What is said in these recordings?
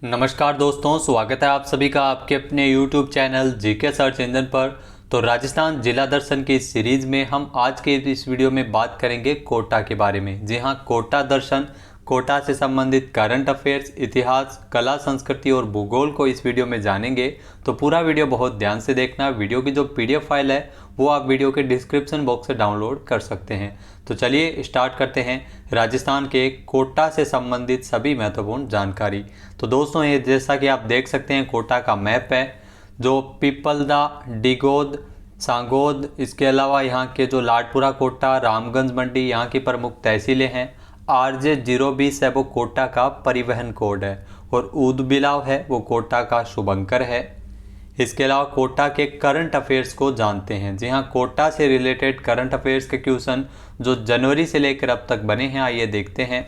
नमस्कार दोस्तों, स्वागत है आप सभी का आपके अपने YouTube channel GK search engine पर। तो राजस्थान जिला दर्शन की इस सीरीज़ में हम आज के इस वीडियो में बात करेंगे कोटा के बारे में। जी हाँ, कोटा दर्शन, कोटा से संबंधित करंट अफेयर्स, इतिहास, कला, संस्कृति और भूगोल को इस वीडियो में जानेंगे। तो पूरा वीडियो बहुत ध्यान से देखना। वीडियो की जो PDF फाइल है वो आप वीडियो के डिस्क्रिप्शन बॉक्स से डाउनलोड कर सकते हैं। तो चलिए स्टार्ट करते हैं राजस्थान के कोटा से संबंधित सभी महत्वपूर्ण जानकारी। तो दोस्तों, ये जैसा कि आप देख सकते हैं कोटा का मैप है, जो पिपलदा, डिगोद, सांगोद, इसके अलावा यहाँ के जो लाडपुरा कोटा, रामगंज मंडी यहाँ की प्रमुख तहसीलें हैं। RJ 020 है वो कोटा का परिवहन कोड है, और ऊदबिलाव है वो कोटा का शुभंकर है। इसके अलावा कोटा के करंट अफेयर्स को जानते हैं। जी हाँ, कोटा से रिलेटेड करंट अफेयर्स के क्वेश्चन जो जनवरी से लेकर अब तक बने हैं, आइए देखते हैं।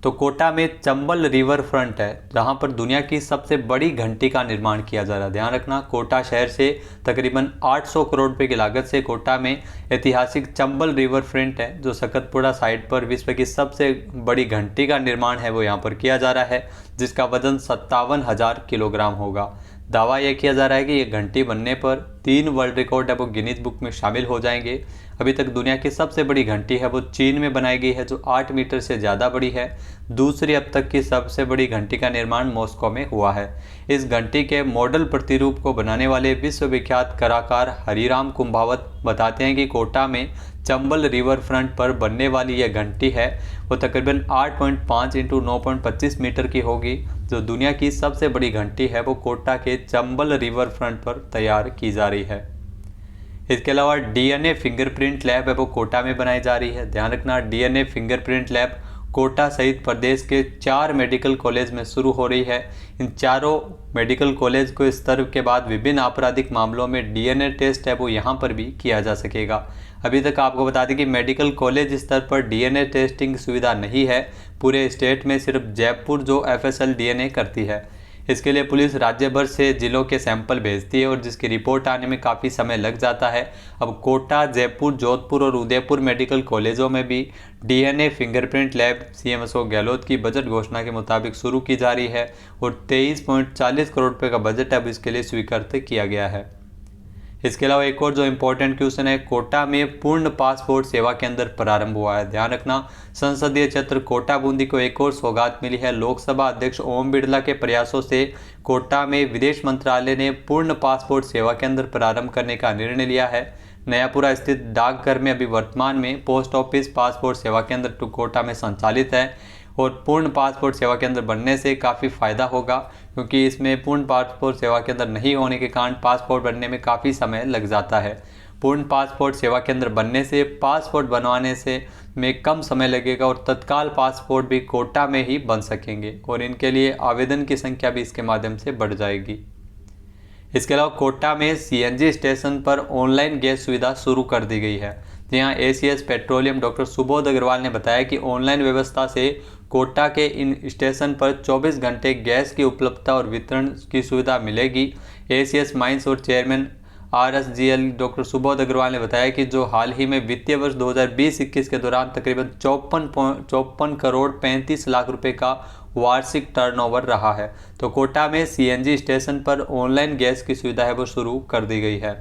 तो कोटा में चंबल रिवर फ्रंट है, जहां पर दुनिया की सबसे बड़ी घंटी का निर्माण किया जा रहा है। ध्यान रखना, कोटा शहर से तकरीबन 800 करोड़ रुपए की लागत से कोटा में ऐतिहासिक चंबल रिवर फ्रंट है, जो सकतपुड़ा साइड पर विश्व की सबसे बड़ी घंटी का निर्माण है वो यहाँ पर किया जा रहा है, जिसका वजन 57,000 किलोग्राम होगा। दावा यह किया जा रहा है कि ये घंटी बनने पर 3 वर्ल्ड रिकॉर्ड है वो गिनीज बुक में शामिल हो जाएंगे। अभी तक दुनिया की सबसे बड़ी घंटी है वो चीन में बनाई गई है, जो 8 मीटर से ज़्यादा बड़ी है। दूसरी अब तक की सबसे बड़ी घंटी का निर्माण मॉस्को में हुआ है। इस घंटी के मॉडल प्रतिरूप को बनाने वाले विश्वविख्यात कलाकार हरिराम कुंभावत बताते हैं कि कोटा में चंबल रिवर फ्रंट पर बनने वाली यह घंटी है वो तकरीबन 8.5 × 9.25 मीटर की होगी। जो दुनिया की सबसे बड़ी घंटी है वो कोटा के चंबल रिवर फ्रंट पर तैयार की जा रही है। इसके अलावा DNA फिंगरप्रिंट लैब है वो कोटा में बनाई जा रही है। ध्यान रखना, DNA फिंगरप्रिंट लैब कोटा सहित प्रदेश के 4 मेडिकल कॉलेज में शुरू हो रही है। इन चारों मेडिकल कॉलेज को स्तर के बाद विभिन्न आपराधिक मामलों में DNA टेस्ट है वो यहाँ पर भी किया जा सकेगा। अभी तक आपको बता दें कि मेडिकल कॉलेज स्तर पर DNA टेस्टिंग सुविधा नहीं है। पूरे स्टेट में सिर्फ जयपुर जो FSL DNA करती है। इसके लिए पुलिस राज्य भर से जिलों के सैंपल भेजती है, और जिसकी रिपोर्ट आने में काफ़ी समय लग जाता है। अब कोटा, जयपुर, जोधपुर और उदयपुर मेडिकल कॉलेजों में भी DNA fingerprint lab CMSO Gehlot की बजट घोषणा के मुताबिक शुरू की जा रही है, और 23.40 करोड़ रुपये का बजट अब इसके लिए स्वीकृत किया गया है। इसके अलावा एक और जो इम्पोर्टेंट क्वेश्चन है, कोटा में पूर्ण पासपोर्ट सेवा केंद्र प्रारंभ हुआ है। ध्यान रखना, संसदीय क्षेत्र कोटा बूंदी को एक और सौगात मिली है। लोकसभा अध्यक्ष ओम बिरला के प्रयासों से कोटा में विदेश मंत्रालय ने पूर्ण पासपोर्ट सेवा केंद्र प्रारंभ करने का निर्णय लिया है। नयापुरा स्थित डाकघर में अभी वर्तमान में पोस्ट ऑफिस पासपोर्ट सेवा केंद्र कोटा में संचालित है, और पूर्ण पासपोर्ट सेवा केंद्र बनने से काफ़ी फ़ायदा होगा, क्योंकि इसमें पूर्ण पासपोर्ट सेवा केंद्र नहीं होने के कारण पासपोर्ट बनने में काफ़ी समय लग जाता है। पूर्ण पासपोर्ट सेवा केंद्र बनने से पासपोर्ट बनवाने से में कम समय लगेगा, और तत्काल पासपोर्ट भी कोटा में ही बन सकेंगे, और इनके लिए आवेदन की संख्या भी इसके माध्यम से बढ़ जाएगी। इसके अलावा कोटा में CNG स्टेशन पर ऑनलाइन गैस सुविधा शुरू कर दी गई है। यहाँ ACS petroleum doctor Subodh Agrawal ने बताया कि ऑनलाइन व्यवस्था से कोटा के इन स्टेशन पर 24 घंटे गैस की उपलब्धता और वितरण की सुविधा मिलेगी। ACS माइंस और chairman RSGL doctor Subodh Agrawal ने बताया कि जो हाल ही में वित्तीय वर्ष 2020-21 के दौरान तकरीबन 54 करोड़ 35 लाख रुपए का वार्षिक टर्नओवर रहा है, तो कोटा में CNG स्टेशन पर ऑनलाइन गैस की सुविधा है वो शुरू कर दी गई है।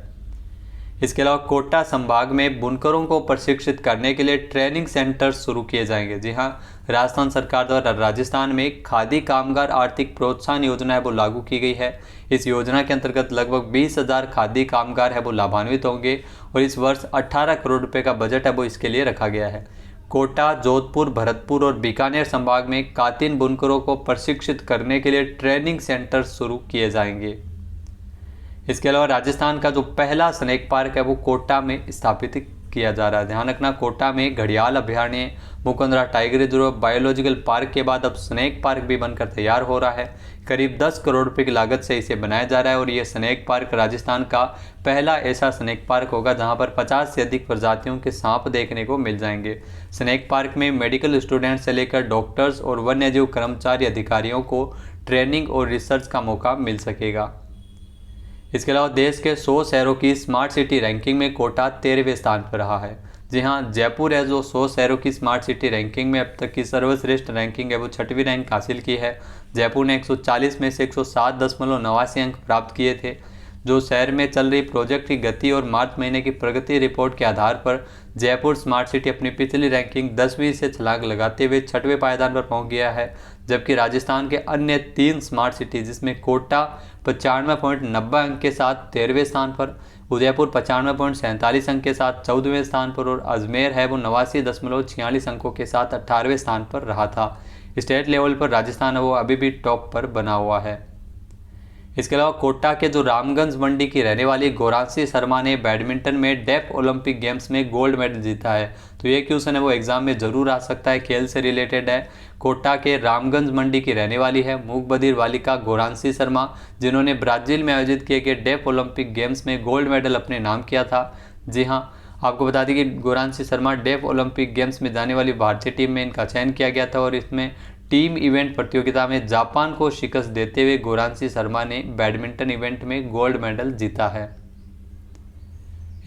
इसके अलावा कोटा संभाग में बुनकरों को प्रशिक्षित करने के लिए ट्रेनिंग सेंटर शुरू किए जाएंगे। जी हाँ, राजस्थान सरकार द्वारा राजस्थान में खादी कामगार आर्थिक प्रोत्साहन योजना है वो लागू की गई है। इस योजना के अंतर्गत लगभग 20,000 खादी कामगार है वो लाभान्वित होंगे, और इस वर्ष 18 करोड़ रुपए का बजट है वो इसके लिए रखा गया है। कोटा, जोधपुर, भरतपुर और बीकानेर संभाग में कातिन बुनकरों को प्रशिक्षित करने के लिए ट्रेनिंग सेंटर शुरू किए जाएंगे। इसके अलावा राजस्थान का जो पहला स्नेक पार्क है वो कोटा में स्थापित किया जा रहा है। ध्यान रखना, कोटा में घड़ियाल अभयारण्य, Mukundra tiger reserve, biological park के बाद अब स्नेक पार्क भी बनकर तैयार हो रहा है। करीब 10 करोड़ रुपए की लागत से इसे बनाया जा रहा है, और ये स्नेक पार्क राजस्थान का पहला ऐसा स्नेक पार्क होगा जहां पर 50 से अधिक प्रजातियों के सांप देखने को मिल जाएंगे। स्नेक पार्क में मेडिकल स्टूडेंट से लेकर डॉक्टर्स और वन्यजीव कर्मचारी अधिकारियों को ट्रेनिंग और रिसर्च का मौका मिल सकेगा। इसके अलावा देश के 100 शहरों की स्मार्ट सिटी रैंकिंग में कोटा 13वें स्थान पर रहा है। जी हाँ, जयपुर है जो 100 शहरों की स्मार्ट सिटी रैंकिंग में अब तक की सर्वश्रेष्ठ रैंकिंग है वो 6वीं रैंक हासिल की है। जयपुर ने 140 में से 107.89 अंक प्राप्त किए थे। जो शहर में चल रही प्रोजेक्ट की गति और मार्च महीने की प्रगति रिपोर्ट के आधार पर जयपुर स्मार्ट सिटी अपनी पिछली रैंकिंग 10वीं से छलांग लगाते हुए 6वें पायदान पर पहुंच गया है। जबकि राजस्थान के अन्य 3 स्मार्ट सिटी जिसमें कोटा 95.90 अंक के साथ 13वें स्थान पर, उदयपुर 95.47 अंक के साथ 14वें स्थान पर और अजमेर है वो 89.46 अंकों के साथ 18वें स्थान पर रहा था। स्टेट लेवल पर राजस्थान है वो अभी भी टॉप पर बना हुआ है। इसके अलावा कोटा के जो रामगंज मंडी की रहने वाली गौरांशी शर्मा ने बैडमिंटन में डेफ ओलंपिक गेम्स में गोल्ड मेडल जीता है। तो ये क्वेश्चन है वो एग्जाम में जरूर आ सकता है, खेल से रिलेटेड है। कोटा के रामगंज मंडी की रहने वाली है मूक बधिर बालिका गौरांशी शर्मा, जिन्होंने ब्राजील में आयोजित किए गए डेफ ओलंपिक गेम्स में गोल्ड मेडल अपने नाम किया था। जी हाँ, आपको बता दें कि Gauranshi Sharma def Olympic games में जाने वाली भारतीय टीम में इनका चयन किया गया था और इसमें टीम इवेंट प्रतियोगिता में जापान को शिकस्त देते हुए गौरांशी शर्मा ने बैडमिंटन इवेंट में गोल्ड मेडल जीता है।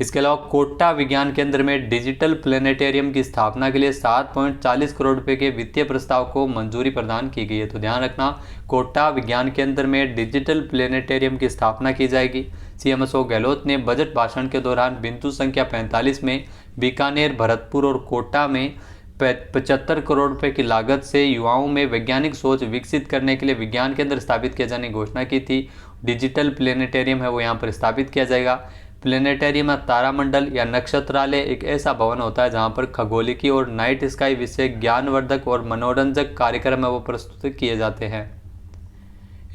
इसके अलावा कोटा विज्ञान केंद्र में डिजिटल प्लेनेटेरियम की स्थापना के लिए 7.40 करोड़ रुपए के वित्तीय प्रस्ताव को मंजूरी प्रदान की गई है। तो ध्यान रखना, कोटा विज्ञान केंद्र में डिजिटल प्लेनेटेरियम की स्थापना की जाएगी। सीएम अशोक गहलोत ने बजट भाषण के दौरान बिंदु संख्या 45 में बीकानेर, भरतपुर और कोटा में 75 करोड़ रुपए की लागत से युवाओं में वैज्ञानिक सोच विकसित करने के लिए विज्ञान केंद्र स्थापित किए जाने की घोषणा की थी। डिजिटल प्लेनेटेरियम है वो यहाँ पर स्थापित किया जाएगा। प्लेनेटेरियम तारामंडल या नक्षत्रालय एक ऐसा भवन होता है जहाँ पर खगोलिकी और नाइट स्काई विषय ज्ञानवर्धक और मनोरंजक कार्यक्रम है वो प्रस्तुत किए जाते हैं।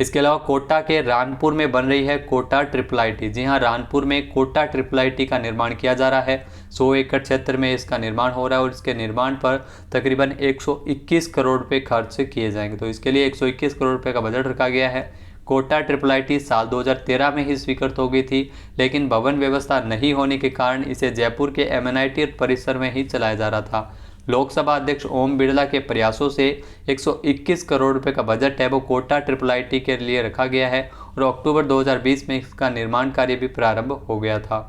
इसके अलावा कोटा के रानपुर में बन रही है कोटा ट्रिपल आईटी। जी हाँ, रानपुर में कोटा ट्रिपल आईटी का निर्माण किया जा रहा है। 100 एकड़ क्षेत्र में इसका निर्माण हो रहा है और इसके निर्माण पर तकरीबन 121 करोड़ रुपए खर्च किए जाएंगे। तो इसके लिए 121 करोड़ रुपए का बजट रखा गया है। कोटा ट्रिपल आईटी साल 2013 में ही स्वीकृत हो गई थी, लेकिन भवन व्यवस्था नहीं होने के कारण इसे जयपुर के एमएनआईटी परिसर में ही चलाया जा रहा था। लोकसभा अध्यक्ष ओम बिरला के प्रयासों से 121 करोड़ रुपए का बजट है वो कोटा ट्रिपल आईटी के लिए रखा गया है और अक्टूबर 2020 में इसका निर्माण कार्य भी प्रारंभ हो गया था।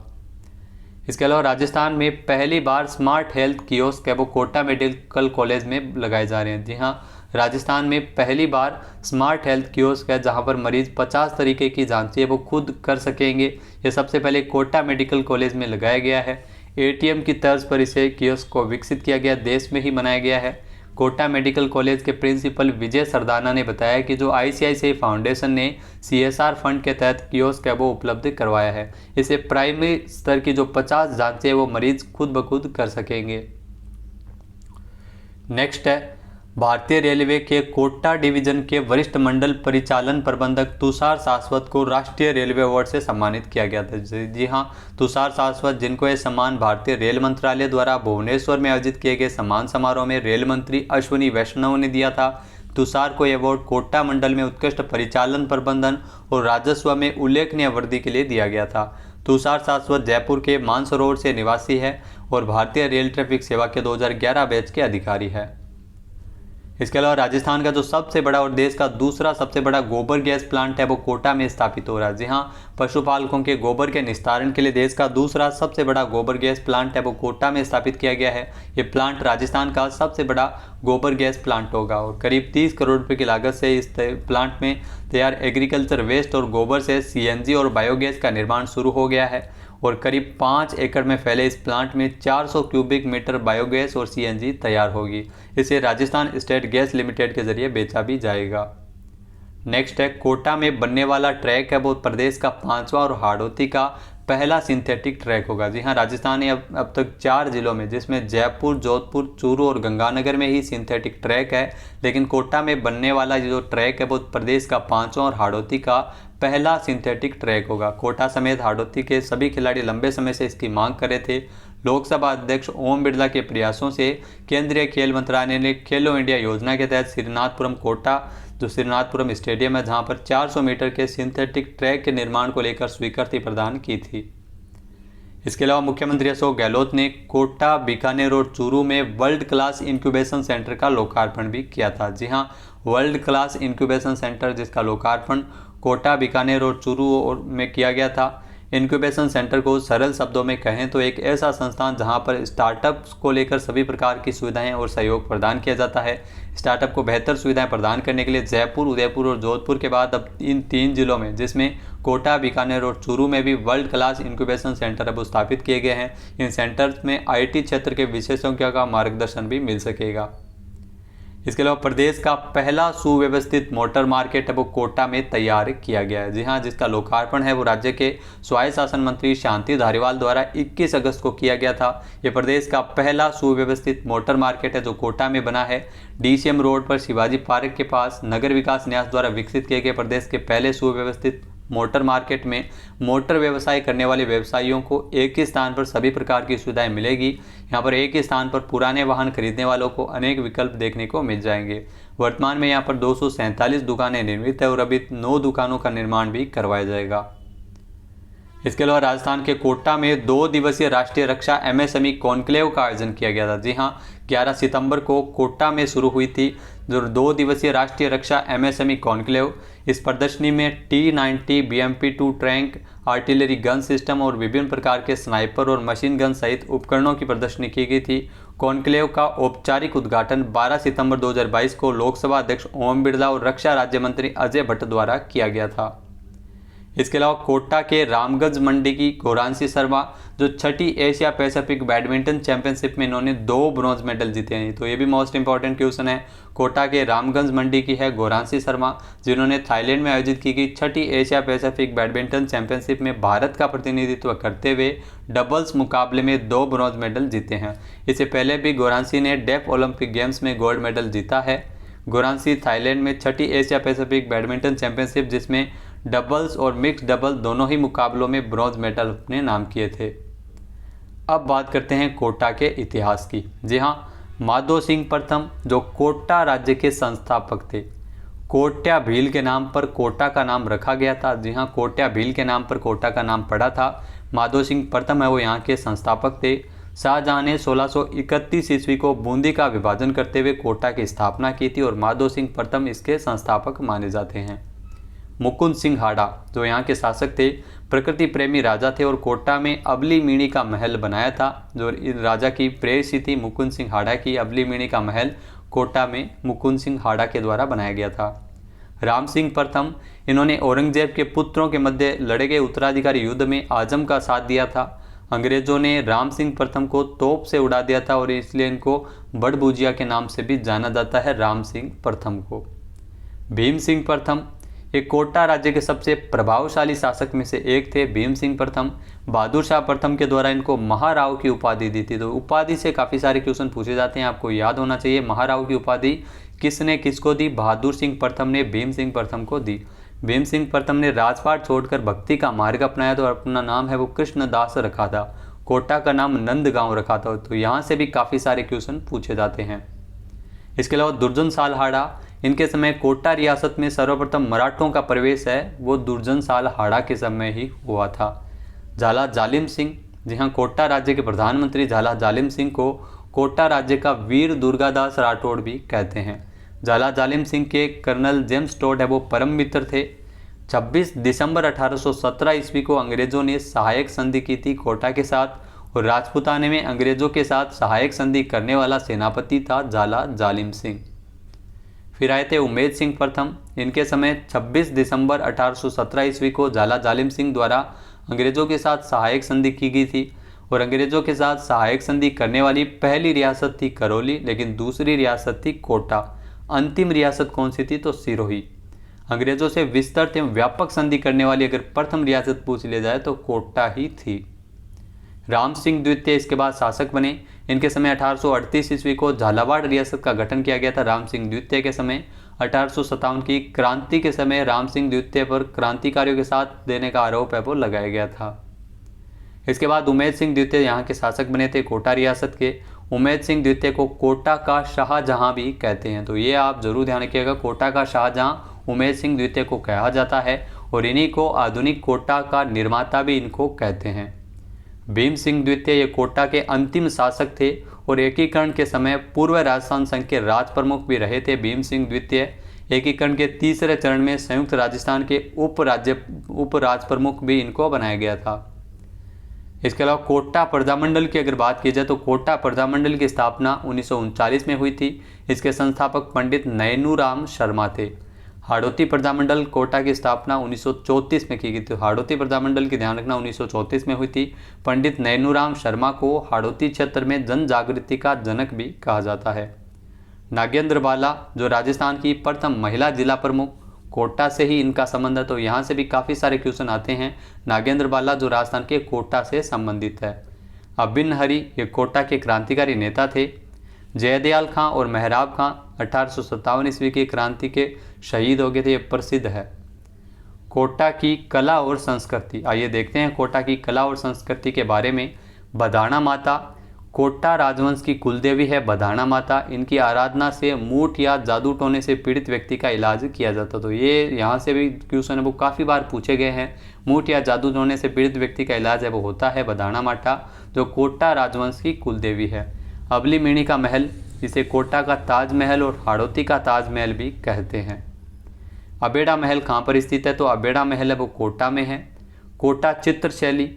इसके अलावा राजस्थान में पहली बार स्मार्ट हेल्थ कियोस्क है वो कोटा मेडिकल कॉलेज में लगाए जा रहे हैं। जी हाँ, राजस्थान में पहली बार स्मार्ट हेल्थ कियोस्क है जहां पर मरीज 50 तरीके की जांचें वो खुद कर सकेंगे। ये सबसे पहले कोटा मेडिकल कॉलेज में लगाया गया है। एटीएम की तर्ज पर इसे कियोस्क को विकसित किया गया, देश में ही बनाया गया है। कोटा मेडिकल कॉलेज के प्रिंसिपल विजय सरदाना ने बताया कि जो आईसीआईसीआई फाउंडेशन ने सीएसआर फंड के तहत कियोस्क है वो उपलब्ध करवाया है। इसे प्राइमरी स्तर की जो 50 जांचें वो मरीज खुद ब खुद कर सकेंगे। नेक्स्ट है, भारतीय रेलवे के कोटा डिवीजन के वरिष्ठ मंडल परिचालन प्रबंधक तुषार शाश्वत को राष्ट्रीय रेलवे अवार्ड से सम्मानित किया गया था। जी हाँ, तुषार शाश्वत, जिनको यह सम्मान भारतीय रेल मंत्रालय द्वारा भुवनेश्वर में आयोजित किए गए सम्मान समारोह में रेल मंत्री अश्विनी वैष्णव ने दिया था। तुषार को यह अवार्ड कोटा मंडल में उत्कृष्ट परिचालन प्रबंधन और राजस्व में उल्लेखनीय वृद्धि के लिए दिया गया था। तुषार शाश्वत जयपुर के मानसरोवर से निवासी है और भारतीय रेल ट्रैफिक सेवा के 2011 बैच के अधिकारी है। इसके अलावा राजस्थान का जो सबसे बड़ा और देश का दूसरा सबसे बड़ा गोबर गैस प्लांट है वो कोटा में स्थापित हो रहा है। जी हाँ, पशुपालकों के गोबर के निस्तारण के लिए देश का दूसरा सबसे बड़ा गोबर गैस प्लांट है वो कोटा में स्थापित किया गया है। ये प्लांट राजस्थान का सबसे बड़ा गोबर गैस प्लांट होगा और करीब 30 करोड़ रुपए की लागत से इस प्लांट में तैयार एग्रीकल्चर वेस्ट और गोबर से सीएनजी और बायोगैस का निर्माण शुरू हो गया है और करीब 5 एकड़ में फैले इस प्लांट में 400 क्यूबिक मीटर बायोगैस और सीएनजी तैयार होगी। इसे राजस्थान स्टेट गैस लिमिटेड के जरिए बेचा भी जाएगा। नेक्स्ट है, कोटा में बनने वाला ट्रैक है वो प्रदेश का 5वां और हाड़ौती का पहला सिंथेटिक ट्रैक होगा। जी हाँ, राजस्थान ने अब तक 4 जिलों में, जिसमें जयपुर, जोधपुर, चूरू और गंगानगर में ही सिंथेटिक ट्रैक है, लेकिन कोटा में बनने वाला जो ट्रैक है वो प्रदेश का 5वां और हाड़ौती का पहला सिंथेटिक ट्रैक होगा। कोटा समेत हाड़ौती के सभी खिलाड़ी लंबे समय से इसकी मांग कर रहे थे। लोकसभा अध्यक्ष ओम बिरला के प्रयासों से केंद्रीय खेल मंत्रालय ने खेलो इंडिया योजना के तहत श्रीनाथपुरम कोटा, जो श्रीनाथपुरम स्टेडियम है जहां पर 400 मीटर के सिंथेटिक ट्रैक के निर्माण को लेकर स्वीकृति प्रदान की थी। इसके अलावा मुख्यमंत्री अशोक गहलोत ने कोटा, बीकानेर और चूरू में वर्ल्ड क्लास इंक्यूबेशन सेंटर का लोकार्पण भी किया था। जी हाँ, वर्ल्ड क्लास इंक्यूबेशन सेंटर जिसका लोकार्पण कोटा, बीकानेर और चूरू में किया गया था। इंक्यूबेशन सेंटर को सरल शब्दों में कहें तो एक ऐसा संस्थान जहां पर स्टार्टअप्स को लेकर सभी प्रकार की सुविधाएं और सहयोग प्रदान किया जाता है। स्टार्टअप को बेहतर सुविधाएं प्रदान करने के लिए जयपुर, उदयपुर और जोधपुर के बाद अब इन 3 जिलों में, जिसमें कोटा, बीकानेर और चूरू में भी वर्ल्ड क्लास इंक्यूबेशन सेंटर अब स्थापित किए गए हैं। इन सेंटर्स में IT क्षेत्र के विशेषज्ञों का मार्गदर्शन भी मिल सकेगा। इसके अलावा प्रदेश का पहला सुव्यवस्थित मोटर मार्केट है वो कोटा में तैयार किया गया है। जी हाँ, जिसका लोकार्पण है वो राज्य के स्वायत्त शासन मंत्री शांति धारीवाल द्वारा 21 अगस्त को किया गया था। ये प्रदेश का पहला सुव्यवस्थित मोटर मार्केट है जो कोटा में बना है। DCM रोड पर शिवाजी पार्क के पास नगर विकास न्यास द्वारा विकसित किए गए प्रदेश के पहले सुव्यवस्थित मोटर मार्केट में मोटर व्यवसाय करने वाले व्यवसायियों को एक ही स्थान पर सभी प्रकार की सुविधाएं मिलेगी। यहाँ पर एक ही स्थान पर पुराने वाहन खरीदने वालों को अनेक विकल्प देखने को मिल जाएंगे। वर्तमान में यहाँ पर 247 दुकानें निर्मित है और अभी 9 दुकानों का निर्माण भी करवाया जाएगा। इसके अलावा राजस्थान के कोटा में 2 दिवसीय राष्ट्रीय रक्षा MSME कॉन्क्लेव का आयोजन किया गया था। जी हाँ, 11 सितंबर को कोटा में शुरू हुई थी जो 2 दिवसीय राष्ट्रीय रक्षा MSME कॉन्क्लेव। इस प्रदर्शनी में T-90 BMP-2 tank, artillery gun system और विभिन्न प्रकार के स्नाइपर और मशीन गन सहित उपकरणों की प्रदर्शनी की गई थी। कॉन्क्लेव का औपचारिक उद्घाटन 12 सितंबर 2022 को लोकसभा अध्यक्ष ओम बिरला और रक्षा राज्य मंत्री अजय भट्ट द्वारा किया गया था। इसके अलावा कोटा के रामगंज मंडी की गौरांशी शर्मा जो 6ठी एशिया पैसिफिक बैडमिंटन चैंपियनशिप में इन्होंने 2 ब्रॉन्ज मेडल जीते हैं। तो ये भी मोस्ट इंपॉर्टेंट क्वेश्चन है। कोटा के रामगंज मंडी की है गौरांशी शर्मा जिन्होंने थाईलैंड में आयोजित की गई 6ठी एशिया पैसिफिक बैडमिंटन चैंपियनशिप में भारत का प्रतिनिधित्व करते हुए डबल्स मुकाबले में 2 ब्रॉन्ज मेडल जीते हैं। इससे पहले भी गौरांशी ने डेफ ओलंपिक गेम्स में गोल्ड मेडल जीता है। गौरांशी थाईलैंड में 6ठी एशिया पैसिफिक बैडमिंटन चैंपियनशिप जिसमें डबल्स और मिक्स डबल दोनों ही मुकाबलों में ब्रॉन्ज मेडल अपने नाम किए थे। अब बात करते हैं कोटा के इतिहास की। जी हाँ, माधो सिंह प्रथम जो कोटा राज्य के संस्थापक थे। कोट्या भील के नाम पर कोटा का नाम रखा गया था। जी हाँ, कोट्या भील के नाम पर कोटा का नाम पड़ा था। माधो सिंह प्रथम है वो यहाँ के संस्थापक थे। शाहजहां ने 1631 ईस्वी को बूंदी का विभाजन करते हुए कोटा की स्थापना की थी और माधो सिंह प्रथम इसके संस्थापक माने जाते हैं। मुकुंद सिंह हाड़ा जो यहाँ के शासक थे, प्रकृति प्रेमी राजा थे और कोटा में अबली मीणी का महल बनाया था। जो राजा की प्रेयसी थी मुकुंद सिंह हाड़ा की अबली मीणी का महल कोटा में मुकुंद सिंह हाड़ा के द्वारा बनाया गया था। राम सिंह प्रथम इन्होंने औरंगजेब के पुत्रों के मध्य लड़े गए उत्तराधिकारी युद्ध में आजम का साथ दिया था। अंग्रेजों ने राम सिंह प्रथम को तोप से उड़ा दिया था और इसलिए इनको बड़भुजिया के नाम से भी जाना जाता है राम सिंह प्रथम को। भीम सिंह प्रथम ये कोटा राज्य के सबसे प्रभावशाली शासक में से एक थे। भीम सिंह प्रथम बहादुर शाह प्रथम के द्वारा इनको महाराव की उपाधि दी थी। तो उपाधि से काफ़ी सारे क्वेश्चन पूछे जाते हैं, आपको याद होना चाहिए। महाराव की उपाधि किसने किसको दी? बहादुर सिंह प्रथम ने भीम सिंह प्रथम को दी। भीम सिंह प्रथम ने राजपाट छोड़कर भक्ति का मार्ग अपनाया तो अपना नाम है वो कृष्णदास रखा था। कोटा का नाम नंदगांव रखा था। तो यहाँ से भी काफ़ी सारे क्वेश्चन पूछे जाते हैं। इसके अलावा दुर्जन साल हाड़ा, इनके समय कोटा रियासत में सर्वप्रथम मराठों का प्रवेश है वो दुर्जन साल हाड़ा के समय ही हुआ था। झाला जालिम सिंह, जी हाँ, कोटा राज्य के प्रधानमंत्री झाला जालिम सिंह को कोटा राज्य का वीर दुर्गादास राठौड़ भी कहते हैं। झाला जालिम सिंह के कर्नल जेम्स टोड है वो परम मित्र थे। 26 दिसंबर 1817 ईस्वी को अंग्रेजों ने सहायक संधि की थी कोटा के साथ और राजपूताने में अंग्रेजों के साथ सहायक संधि करने वाला सेनापति था झाला जालिम सिंह। फिर आए थे उमेद सिंह प्रथम, इनके समय 26 दिसंबर 1817 ईस्वी को झाला जालिम सिंह द्वारा अंग्रेजों के साथ सहायक संधि की गई थी और अंग्रेजों के साथ सहायक संधि करने वाली पहली रियासत थी करौली, लेकिन दूसरी रियासत थी कोटा। अंतिम रियासत कौन सी थी? तो सिरोही। अंग्रेजों से विस्तृत एवं व्यापक संधि करने वाली अगर प्रथम रियासत पूछ लिया जाए तो कोटा ही थी। राम सिंह द्वितीय इसके बाद शासक बने। इनके समय 1838 ईस्वी को झालावाड़ रियासत का गठन किया गया था राम सिंह द्वितीय के समय। 1857 की क्रांति के समय राम सिंह द्वितीय पर क्रांतिकारियों के साथ देने का आरोप है वो लगाया गया था। इसके बाद उमेद सिंह द्वितीय यहाँ के शासक बने थे कोटा रियासत के। उमेद सिंह द्वितीय को कोटा का शाहजहां भी कहते हैं। तो ये आप जरूर ध्यान रखिएगा, कोटा का शाहजहां उमेद सिंह द्वितीय को कहा जाता है और इन्हीं को आधुनिक कोटा का निर्माता भी इनको कहते हैं। भीम सिंह द्वितीय ये कोटा के अंतिम शासक थे और एकीकरण के समय पूर्व राजस्थान संघ के राज प्रमुख भी रहे थे। भीम सिंह द्वितीय एकीकरण के तीसरे चरण में संयुक्त राजस्थान के उप राज प्रमुख भी इनको बनाया गया था। इसके अलावा कोटा प्रजामंडल की अगर बात की जाए तो कोटा प्रजामंडल की स्थापना 1939 में हुई थी। इसके संस्थापक पंडित नैनूराम शर्मा थे। हाड़ौती प्रजामंडल कोटा की स्थापना 1934 में की गई थी। हाड़ौती प्रजामंडल की ध्यान रखना 1934 में हुई थी। पंडित नैनूराम शर्मा को हाड़ौती क्षेत्र में जन जागृति का जनक भी कहा जाता है। नागेंद्र बाला जो राजस्थान की प्रथम महिला जिला प्रमुख, कोटा से ही इनका संबंध है, तो यहाँ से भी काफ़ी सारे क्वेश्चन आते हैं। नागेंद्र बाला जो राजस्थान के कोटा से संबंधित है। अबिन हरी ये कोटा के क्रांतिकारी नेता थे। जयदयाल खां और मेहराब खां 1857 ईस्वी की क्रांति के शहीद हो गए थे, ये प्रसिद्ध है। कोटा की कला और संस्कृति, आइए देखते हैं कोटा की कला और संस्कृति के बारे में। बधाना माता कोटा राजवंश की कुलदेवी है। बधाना माता, इनकी आराधना से मूठ या जादू टोने से पीड़ित व्यक्ति का इलाज किया जाता। तो ये यहाँ से भी क्वेश्चन है वो काफ़ी बार पूछे गए हैं। मूठ या जादू टोने से पीड़ित व्यक्ति का इलाज है वो होता है बधाना माता, जो कोटा राजवंश की कुलदेवी है। अबली मेणी का महल, जिसे कोटा का ताजमहल और हाड़ौती का ताजमहल भी कहते हैं। अबेड़ा महल कहाँ पर स्थित है, तो अबेड़ा महल है वो कोटा में है। कोटा चित्र शैली,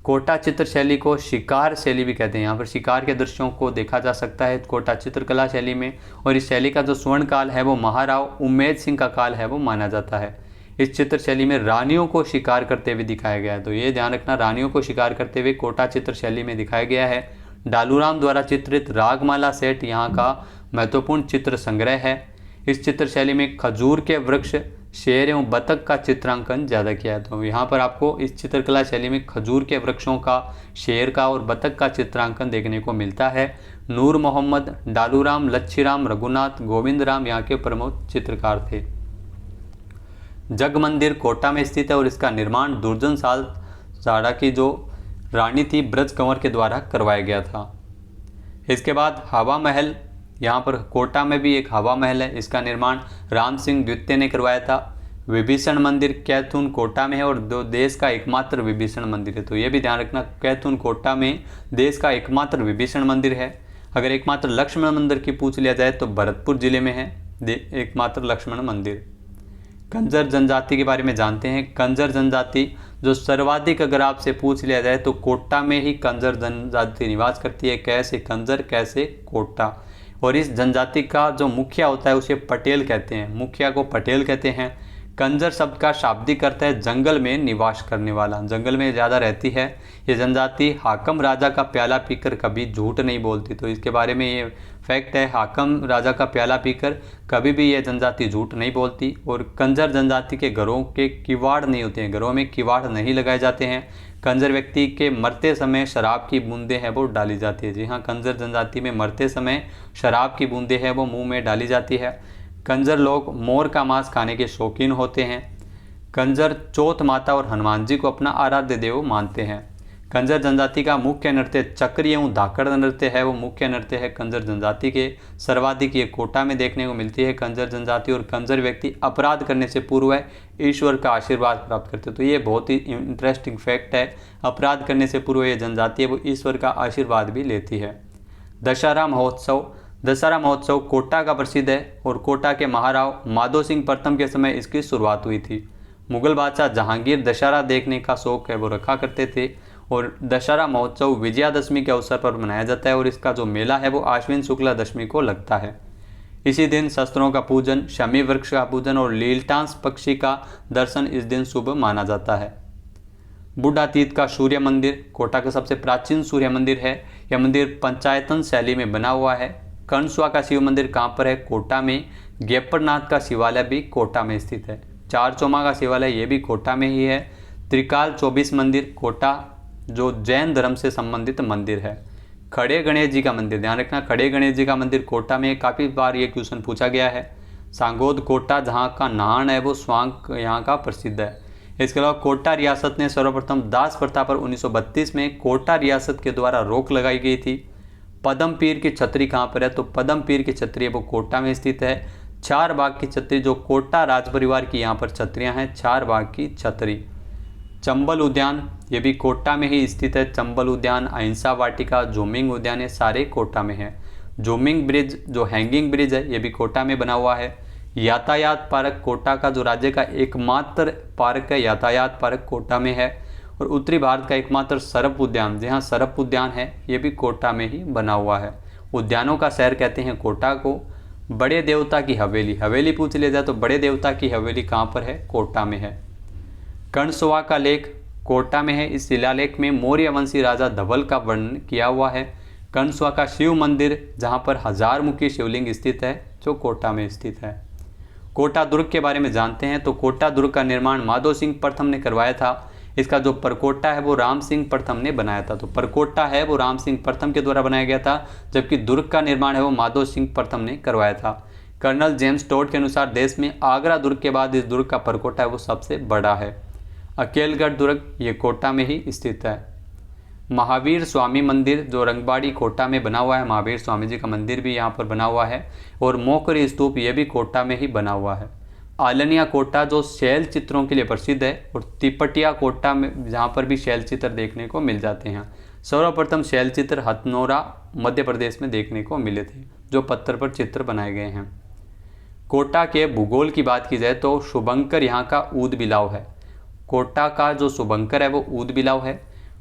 कोटा चित्र शैली को शिकार शैली भी कहते हैं। यहाँ पर शिकार के दृश्यों को देखा जा सकता है कोटा चित्रकला शैली में। और इस शैली का जो स्वर्ण काल है वो महाराव उम्मेद सिंह का काल है वो माना जाता है। इस चित्र शैली में रानियों को शिकार करते हुए दिखाया गया है, तो ये ध्यान रखना, रानियों को शिकार करते हुए कोटा चित्र शैली में दिखाया गया है। डालूराम द्वारा चित्रित रागमाला सेट यहाँ का महत्वपूर्ण चित्र संग्रह है। इस चित्र शैली में खजूर के वृक्ष, शेर एवं बतख का चित्रांकन ज़्यादा किया है। तो यहाँ पर आपको इस चित्रकला शैली में खजूर के वृक्षों का, शेर का और बतख का चित्रांकन देखने को मिलता है। नूर मोहम्मद, डालूराम, लच्छीराम, रघुनाथ, गोविंद राम यहाँ के प्रमुख चित्रकार थे। जग मंदिर कोटा में स्थित है और इसका निर्माण दुर्जन साल साड़ा की जो रानी थी ब्रज कंवर के द्वारा करवाया गया था। इसके बाद हवा महल, यहाँ पर कोटा में भी एक हवा महल है, इसका निर्माण राम सिंह द्वितीय ने करवाया था। विभीषण मंदिर कैथून कोटा में है और देश का एकमात्र विभीषण मंदिर है, तो ये भी ध्यान रखना, कैथून कोटा में देश का एकमात्र विभीषण मंदिर है। अगर एकमात्र लक्ष्मण मंदिर की पूछ लिया जाए तो भरतपुर जिले में है एकमात्र लक्ष्मण मंदिर। कंजर जनजाति के बारे में जानते हैं। कंजर जनजाति जो सर्वाधिक अगर आपसे पूछ लिया जाए तो कोटा में ही कंजर जनजाति निवास करती है। कैसे कंजर, कैसे कोटा। और इस जनजाति का जो मुखिया होता है उसे पटेल कहते हैं, मुखिया को पटेल कहते हैं। कंजर शब्द का शाब्दिक अर्थ है जंगल में निवास करने वाला, जंगल में ज़्यादा रहती है। ये जनजाति हाकम राजा का प्याला पीकर कभी झूठ नहीं बोलती, तो इसके बारे में ये फैक्ट है, हाकम राजा का प्याला पीकर कभी भी ये जनजाति झूठ नहीं बोलती। और कंजर जनजाति के घरों के किवाड़ नहीं होते हैं, घरों में किवाड़ नहीं लगाए जाते हैं। कंजर व्यक्ति के मरते समय शराब की बूंदें हैं वो डाली जाती है। जी हाँ, कंजर जनजाति में मरते समय शराब की बूंदें हैं वो मुंह में डाली जाती है। कंजर लोग मोर का मांस खाने के शौकीन होते हैं। कंजर चौथ माता और हनुमान जी को अपना आराध्य देव मानते हैं। कंजर जनजाति का मुख्य नृत्य चक्री एवं धाकड़ नृत्य है वो मुख्य नृत्य है कंजर जनजाति के। सर्वाधिक ये कोटा में देखने को मिलती है कंजर जनजाति। और कंजर व्यक्ति अपराध करने से पूर्व ईश्वर का आशीर्वाद प्राप्त करते हैं, तो ये बहुत ही इंटरेस्टिंग फैक्ट है। अपराध करने से पूर्व ये जनजाति है वो ईश्वर का आशीर्वाद भी लेती है। दशहरा महोत्सव, दशहरा महोत्सव कोटा का प्रसिद्ध है और कोटा के महाराव माधो सिंह प्रथम के समय इसकी शुरुआत हुई थी। मुगल बादशाह जहांगीर दशहरा देखने का शौक है वो रखा करते थे। और दशहरा महोत्सव विजयादशमी के अवसर पर मनाया जाता है और इसका जो मेला है वो आश्विन शुक्ला दशमी को लगता है। इसी दिन शस्त्रों का पूजन, शमी वृक्ष का पूजन और लीलटांस पक्षी का दर्शन इस दिन शुभ माना जाता है। बुढ़ातीत का सूर्य मंदिर कोटा का सबसे प्राचीन सूर्य मंदिर है। यह मंदिर पंचायतन शैली में बना हुआ है। कर्णसुआ का शिव मंदिर कहाँ पर है? कोटा में। गेपरनाथ का शिवालय भी कोटा में स्थित है। चार चौमा का शिवालय ये भी कोटा में ही है। त्रिकाल 24 मंदिर कोटा जो जैन धर्म से संबंधित मंदिर है। खड़े गणेश जी का मंदिर, ध्यान रखना, खड़े गणेश जी का मंदिर कोटा में काफ़ी बार ये क्वेश्चन पूछा गया है। सांगोद कोटा जहाँ का नाहन है वो स्वांग यहाँ का प्रसिद्ध है। इसके अलावा कोटा रियासत ने सर्वप्रथम दास प्रथा पर 1932 में कोटा रियासत के द्वारा रोक लगाई गई थी। पदम पीर की छतरी कहाँ पर है? तो पदम पीर की छतरी वो कोटा में स्थित है। चार बाग की छतरी जो कोटा राज परिवार की यहाँ पर छतरियाँ हैं, चार बाग की छतरी। चंबल उद्यान ये भी कोटा में ही स्थित है। चंबल उद्यान, अहिंसा वाटिका, जोमिंग उद्यान ये सारे कोटा में है। जोमिंग ब्रिज जो हैंगिंग ब्रिज है ये भी कोटा में बना हुआ है। यातायात पार्क कोटा का जो राज्य का एकमात्र पार्क है, यातायात पार्क कोटा में है। और उत्तरी भारत का एकमात्र सरप उद्यान, जहाँ सरप उद्यान है, ये भी कोटा में ही बना हुआ है। उद्यानों का शहर कहते हैं कोटा को। बड़े देवता की हवेली, हवेली पूछ लिया जाए तो बड़े देवता की हवेली कहाँ पर है? कोटा में है। कर्णसुआ का लेख कोटा में है। इस शिलालेख में मौर्य वंशी राजा धवल का वर्णन किया हुआ है। कर्णसुआ का शिव मंदिर, जहाँ पर 1000 मुखी शिवलिंग स्थित है, जो कोटा में स्थित है। कोटा दुर्ग के बारे में जानते हैं तो कोटा दुर्ग का निर्माण माधो सिंह प्रथम ने करवाया था। इसका जो परकोटा है वो राम सिंह प्रथम ने बनाया था। तो परकोटा है वो राम सिंह प्रथम के द्वारा बनाया गया था, जबकि दुर्ग का निर्माण है वो माधो सिंह प्रथम ने करवाया था। कर्नल जेम्स टोड के अनुसार देश में आगरा दुर्ग के बाद इस दुर्ग का परकोटा है वो सबसे बड़ा है। अकेलगढ़ दुर्ग ये कोटा में ही स्थित है। महावीर स्वामी मंदिर जो रंगबाड़ी कोटा में बना हुआ है, महावीर स्वामी जी का मंदिर भी यहाँ पर बना हुआ है। और मोकरी स्तूप ये भी कोटा में ही बना हुआ है। आलनिया कोटा जो शैल चित्रों के लिए प्रसिद्ध है, और तिपटिया कोटा में जहाँ पर भी शैल चित्र देखने को मिल जाते हैं। सर्वप्रथम शैल चित्र हथनोरा मध्य प्रदेश में देखने को मिले थे, जो पत्थर पर चित्र बनाए गए हैं। कोटा के भूगोल की बात की जाए तो शुभंकर यहाँ का ऊद बिलाव है। कोटा का जो शुभंकर है वो ऊद बिलाव है।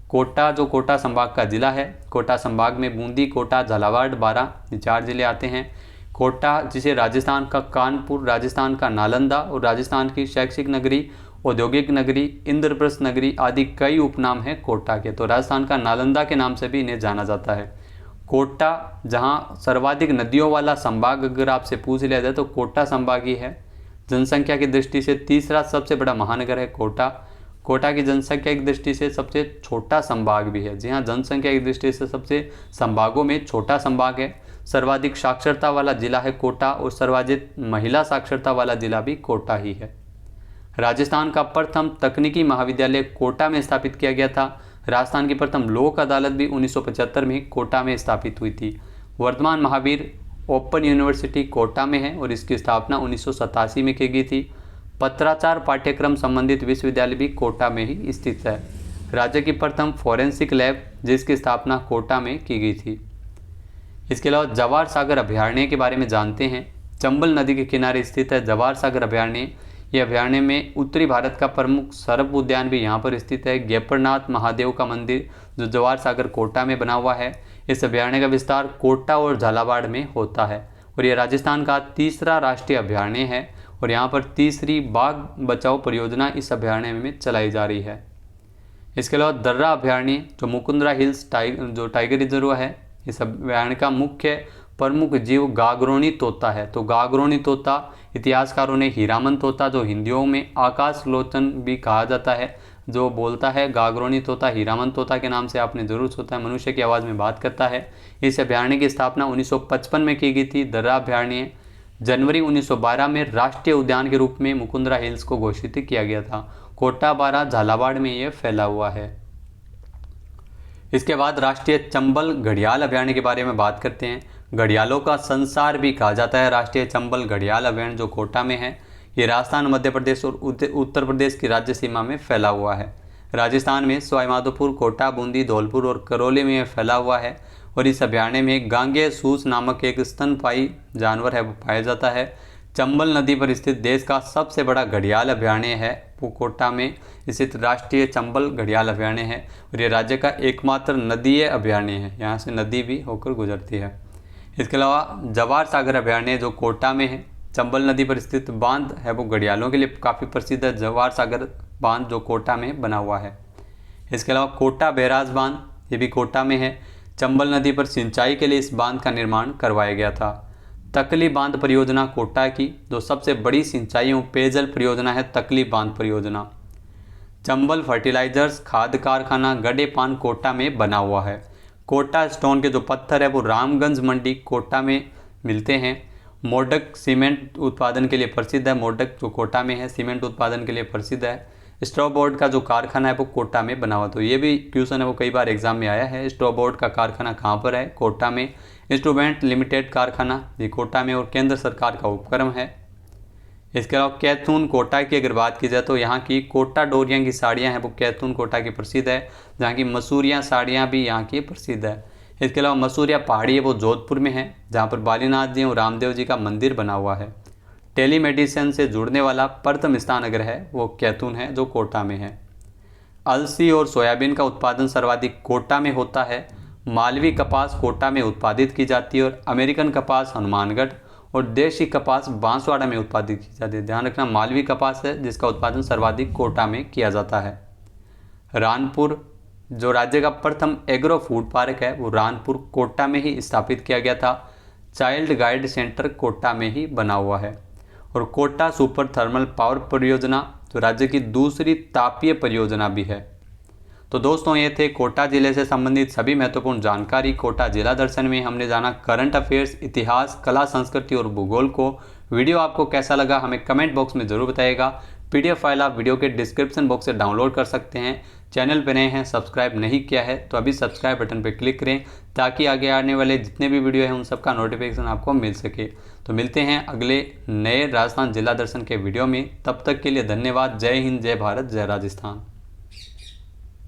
कोटा जो कोटा संभाग का जिला है, कोटा संभाग में बूंदी, कोटा, झालावाड़, बारां ये 4 जिले आते हैं। कोटा जिसे राजस्थान का कानपुर, राजस्थान का नालंदा और राजस्थान की शैक्षिक नगरी, औद्योगिक नगरी, इंद्रप्रस्थ नगरी आदि कई उपनाम हैं कोटा के। तो राजस्थान का नालंदा के नाम से भी इन्हें जाना जाता है। कोटा जहां सर्वाधिक नदियों वाला संभाग अगर आपसे पूछ लिया जाए तो कोटा संभाग ही है। जनसंख्या की दृष्टि से तीसरा सबसे बड़ा महानगर है कोटा। कोटा की जनसंख्या की दृष्टि से सबसे छोटा संभाग भी है। जी हाँ, जनसंख्या की दृष्टि से सबसे संभागों में छोटा संभाग है। सर्वाधिक साक्षरता वाला जिला है कोटा, और सर्वाधिक महिला साक्षरता वाला जिला भी कोटा ही है। राजस्थान का प्रथम तकनीकी महाविद्यालय कोटा में स्थापित किया गया था। राजस्थान की प्रथम लोक अदालत भी 1975 में कोटा में स्थापित हुई थी। वर्तमान महावीर ओपन यूनिवर्सिटी कोटा में है और इसकी स्थापना 1987 में की गई थी। पत्राचार पाठ्यक्रम संबंधित विश्वविद्यालय भी कोटा में ही स्थित है। राज्य की प्रथम फॉरेंसिक लैब जिसकी स्थापना कोटा में की गई थी। इसके अलावा जवाहर सागर अभयारण्य के बारे में जानते हैं। चंबल नदी के किनारे स्थित है जवाहर सागर अभयारण्य। यह अभयारण्य में उत्तरी भारत का प्रमुख सरप उद्यान भी यहाँ पर स्थित है। गेपरनाथ महादेव का मंदिर जो जवाहर सागर कोटा में बना हुआ है। इस अभयारण्य का विस्तार कोटा और झालावाड़ में होता है और यह राजस्थान का तीसरा राष्ट्रीय अभयारण्य है और यहाँ पर तीसरी बाघ बचाओ परियोजना इस अभयारण्य में चलाई जा रही है। इसके अलावा दर्रा अभयारण्य जो मुकुंदरा हिल्स टाइगर रिजर्व है, इस अभयारण्य का मुख्य प्रमुख जीव गागरोनी तोता है। तो गागरोनी तोता इतिहासकारों ने हीरामन तोता जो हिंदियों में आकाश लोचन भी कहा जाता है, जो बोलता है गागरोनी तोता हीरामन तोता के नाम से आपने जरूर सुना है, मनुष्य की आवाज़ में बात करता है। इस अभयारण्य की स्थापना 1955 में की गई थी। दर्रा अभयारण्य जनवरी 1912 में राष्ट्रीय उद्यान के रूप में मुकुंदरा हिल्स को घोषित किया गया था। कोटा बारा झालावाड़ में यह फैला हुआ है। इसके बाद राष्ट्रीय चंबल घड़ियाल अभयारण्य के बारे में बात करते हैं। घड़ियालों का संसार भी कहा जाता है राष्ट्रीय चंबल घड़ियाल अभयारण्य जो कोटा में है। ये राजस्थान, मध्य प्रदेश और उत्तर प्रदेश की राज्य सीमा में फैला हुआ है। राजस्थान में सवाईमाधोपुर, कोटा, बूंदी, धौलपुर और करौली में फैला हुआ है और इस अभयारण्य में गांगे सूस नामक एक स्तनपायी जानवर है वो पाया जाता है। चंबल नदी पर स्थित देश का सबसे बड़ा घड़ियाल अभयारण्य है वो कोटा में स्थित राष्ट्रीय चंबल घड़ियाल अभयारण्य है और ये राज्य का एकमात्र नदीय अभयारण्य है। यहाँ से नदी भी होकर गुजरती है। इसके अलावा जवाहर सागर अभयारण्य जो कोटा में है, चंबल नदी पर स्थित बांध है वो घड़ियालों के लिए काफ़ी प्रसिद्ध है। जवाहर सागर बांध जो कोटा में बना हुआ है। इसके अलावा कोटा बैराज बांध ये भी कोटा में है। चंबल नदी पर सिंचाई के लिए इस बांध का निर्माण करवाया गया था। तकली बांध परियोजना कोटा की जो सबसे बड़ी सिंचाई एवं पेयजल परियोजना है, तकली बांध परियोजना। चंबल फर्टिलाइजर्स खाद कारखाना गडेपान कोटा में बना हुआ है। कोटा स्टोन के जो पत्थर है वो रामगंज मंडी कोटा में मिलते हैं। मोडक सीमेंट उत्पादन के लिए प्रसिद्ध है। मोडक जो कोटा में है सीमेंट उत्पादन के लिए प्रसिद्ध है। स्ट्रॉ बोर्ड का जो कारखाना है वो कोटा में बना हुआ, तो ये भी क्वेश्चन है वो कई बार एग्जाम में आया है। स्ट्रॉ बोर्ड का कारखाना कहाँ पर है? कोटा में। इंस्ट्रूमेंट लिमिटेड कारखाना ये कोटा में और केंद्र सरकार का उपक्रम है। इसके अलावा कैथून कोटा की अगर बात की जाए तो यहाँ की कोटा डोरियाँ की साड़ियाँ हैं वो कैथून कोटा की प्रसिद्ध है, जहाँ की मसूरिया साड़ियाँ भी यहाँ की प्रसिद्ध है। इसके अलावा मसूरिया पहाड़ी है वो जोधपुर में है, जहाँ पर बालीनाथ जी और रामदेव जी का मंदिर बना हुआ है। टेलीमेडिसिन से जुड़ने वाला प्रथम स्थान अगर है वो कैथून है जो कोटा में है। अलसी और सोयाबीन का उत्पादन सर्वाधिक कोटा में होता है। मालवी कपास कोटा में उत्पादित की जाती है और अमेरिकन कपास हनुमानगढ़ और देशी कपास बांसवाड़ा में उत्पादित की जाती है। ध्यान रखना, मालवी कपास है जिसका उत्पादन सर्वाधिक कोटा में किया जाता है। रानपुर जो राज्य का प्रथम एग्रो फूड पार्क है वो रानपुर कोटा में ही स्थापित किया गया था। चाइल्ड गाइड सेंटर कोटा में ही बना हुआ है। और कोटा सुपर थर्मल पावर परियोजना जो राज्य की दूसरी तापीय परियोजना भी है। तो दोस्तों ये थे कोटा जिले से संबंधित सभी महत्वपूर्ण जानकारी। कोटा जिला दर्शन में हमने जाना करंट अफेयर्स, इतिहास, कला, संस्कृति और भूगोल को। वीडियो आपको कैसा लगा हमें कमेंट बॉक्स में ज़रूर बताइएगा। पीडीएफ फाइल आप वीडियो के डिस्क्रिप्शन बॉक्स से डाउनलोड कर सकते हैं। चैनल पर नए हैं, सब्सक्राइब नहीं किया है तो अभी सब्सक्राइब बटन पर क्लिक करें ताकि आगे आने वाले जितने भी वीडियो हैं उन सबका नोटिफिकेशन आपको मिल सके। तो मिलते हैं अगले नए राजस्थान जिला दर्शन के वीडियो में। तब तक के लिए धन्यवाद। जय हिंद, जय भारत, जय राजस्थान।